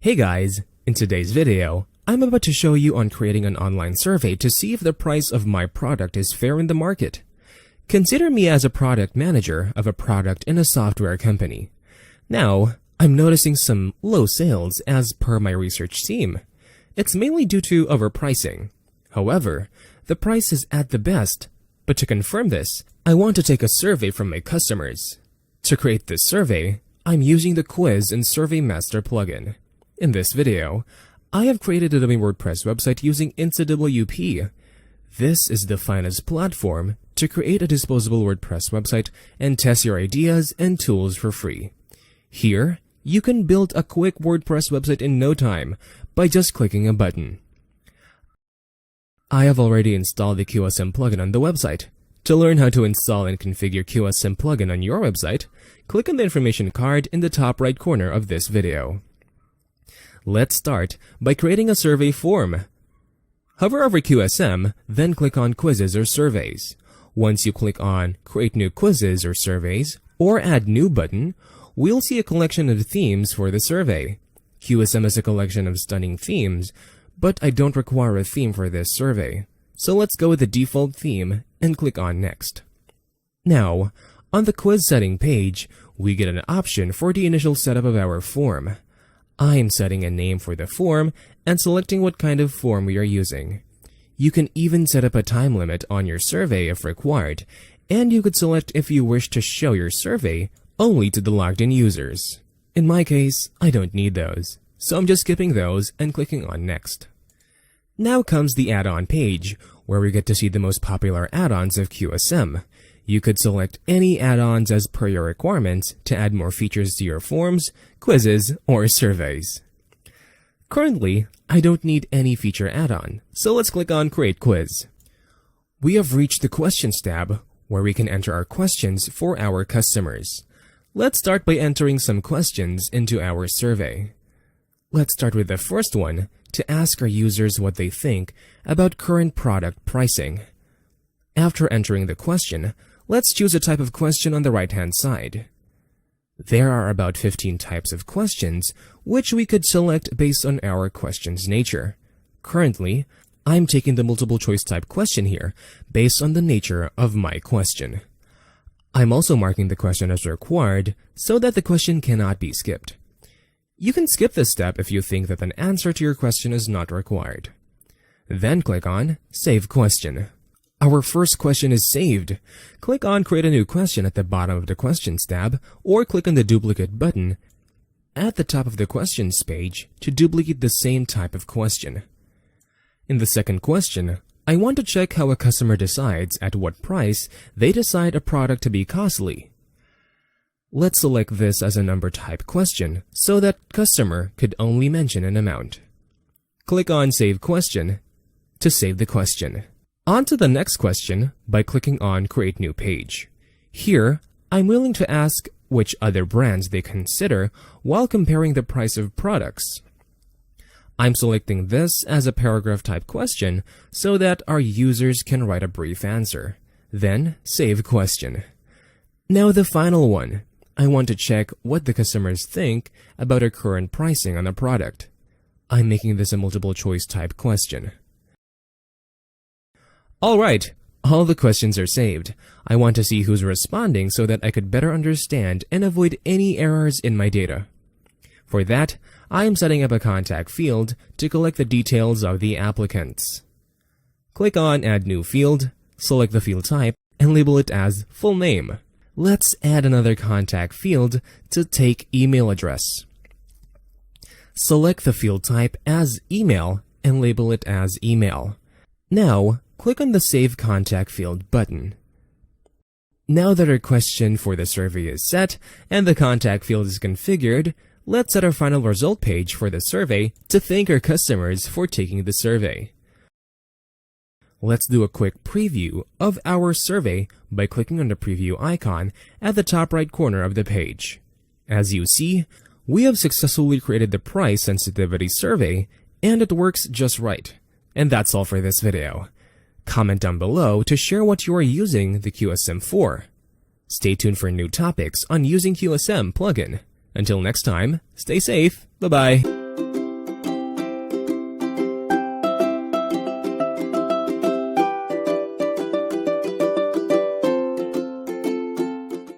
Hey guys, in today's video, I'm about to show you on creating an online survey to see if the price of my product is fair in the market. Consider me as a product manager of a product in a software company. Now, I'm noticing some low sales as per my research team. It's mainly due to overpricing. However, the price is at the best, but to confirm this, I want to take a survey from my customers. To create this survey, I'm using the Quiz and Survey Master plugin. In this video, I have created a dummy WordPress website using InstaWP. This is the finest platform to create a disposable WordPress website and test your ideas and tools for free. Here, you can build a quick WordPress website in no time by just clicking a button. I have already installed the QSM plugin on the website. To learn how to install and configure QSM plugin on your website, click on the information card in the top right corner of this video. Let's start by creating a survey form. Hover over QSM, then click on Quizzes or Surveys. Once you click on Create New Quizzes or Surveys or Add New button, we'll see a collection of themes for the survey. QSM is a collection of stunning themes, but I don't require a theme for this survey. So let's go with the default theme and click on Next. Now, on the quiz setting page, we get an option for the initial setup of our form. I'm setting a name for the form and selecting what kind of form we are using. You can even set up a time limit on your survey if required, and you could select if you wish to show your survey only to the logged-in users. In my case, I don't need those, so I'm just skipping those and clicking on Next. Now comes the add-on page, where we get to see the most popular add-ons of QSM. You could select any add-ons as per your requirements to add more features to your forms, quizzes, or surveys. Currently, I don't need any feature add-on, so let's click on Create Quiz. We have reached the Questions tab, where we can enter our questions for our customers. Let's start by entering some questions into our survey. Let's start with the first one to ask our users what they think about current product pricing. After entering the question, let's choose a type of question on the right-hand side. There are about 15 types of questions, which we could select based on our question's nature. Currently, I'm taking the multiple choice type question here, based on the nature of my question. I'm also marking the question as required, so that the question cannot be skipped. You can skip this step if you think that an answer to your question is not required. Then click on Save Question. Our first question is saved. Click on Create a New Question at the bottom of the Questions tab, or click on the Duplicate button at the top of the Questions page to duplicate the same type of question. In the second question, I want to check how a customer decides at what price they decide a product to be costly. Let's select this as a number type question so that customer could only mention an amount. Click on Save Question to save the question. On to the next question by clicking on Create New Page. Here, I'm willing to ask which other brands they consider while comparing the price of products. I'm selecting this as a paragraph type question so that our users can write a brief answer. Then, Save Question. Now the final one. I want to check what the customers think about our current pricing on a product. I'm making this a multiple choice type question. Alright, all the questions are saved. I want to see who's responding so that I could better understand and avoid any errors in my data. For that, I am setting up a contact field to collect the details of the applicants. Click on Add New Field, select the field type, and label it as Full Name. Let's add another contact field to take email address. Select the field type as Email and label it as Email. Now, click on the Save Contact Field button. Now that our question for the survey is set and the contact field is configured, let's set our final result page for the survey to thank our customers for taking the survey. Let's do a quick preview of our survey by clicking on the preview icon at the top right corner of the page. As you see, we have successfully created the price sensitivity survey, and it works just right. And that's all for this video. Comment down below to share what you are using the QSM for. Stay tuned for new topics on using QSM plugin. Until next time, stay safe. Bye-bye.